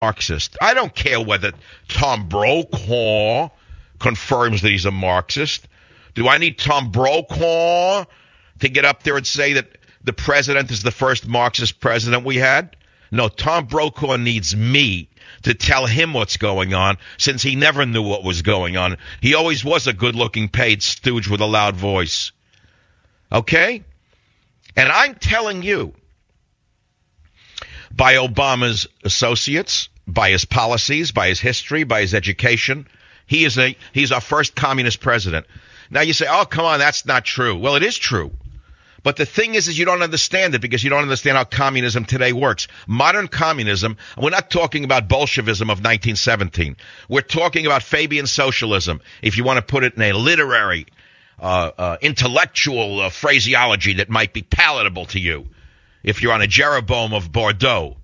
Marxist. I don't care whether Tom Brokaw confirms that he's a Marxist. Do I need Tom Brokaw to get up there and say that the president is the first Marxist president we had? No, Tom Brokaw needs me to tell him what's going on, since he never knew what was going on. He always was a good-looking paid stooge with a loud voice. Okay? And I'm telling you, by Obama's associates, by his policies, by his history, by his education, he's our first communist president. Now you say, oh, come on, that's not true. Well, it is true. But the thing is you don't understand it because you don't understand how communism today works. Modern communism, we're not talking about Bolshevism of 1917. We're talking about Fabian socialism, if you want to put it in a literary, intellectual phraseology that might be palatable to you. If you're on a Jeroboam of Bordeaux.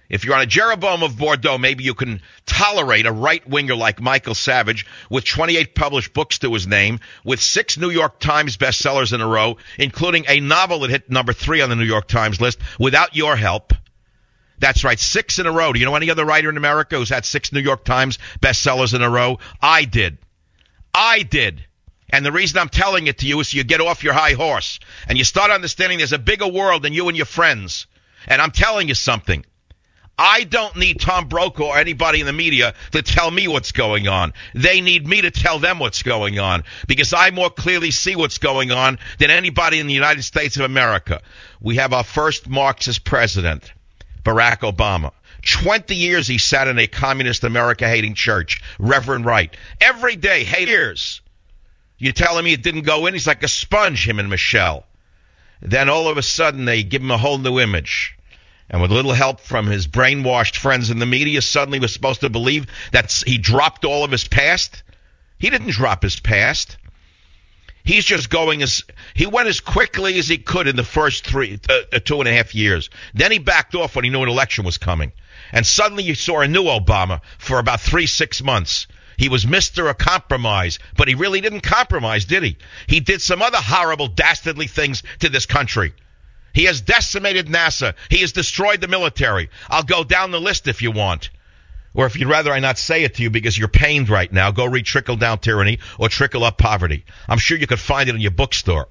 If you're on a Jeroboam of Bordeaux, maybe you can tolerate a right-winger like Michael Savage with 28 published books to his name, with 6 New York Times bestsellers in a row, including a novel that hit number 3 on the New York Times list without your help. That's right, 6 in a row. Do you know any other writer in America who's had 6 New York Times bestsellers in a row? I did. And the reason I'm telling it to you is so you get off your high horse and you start understanding there's a bigger world than you and your friends. And I'm telling you something. I don't need Tom Brokaw or anybody in the media to tell me what's going on. They need me to tell them what's going on because I more clearly see what's going on than anybody in the United States of America. We have our first Marxist president, Barack Obama. 20 years he sat in a communist America-hating church, Reverend Wright. Every day, haters. You tell him he didn't go in, he's like a sponge, him and Michelle. Then all of a sudden they give him a whole new image. And with a little help from his brainwashed friends in the media, suddenly we're supposed to believe that he dropped all of his past. He didn't drop his past. He's just he went as quickly as he could in the first 2.5 years. Then he backed off when he knew an election was coming. And suddenly you saw a new Obama for about 6 months. He was Mr. Compromise, but he really didn't compromise, did he? He did some other horrible, dastardly things to this country. He has decimated NASA. He has destroyed the military. I'll go down the list if you want. Or if you'd rather I not say it to you because you're pained right now, go read Trickle Down Tyranny or Trickle Up Poverty. I'm sure you could find it in your bookstore.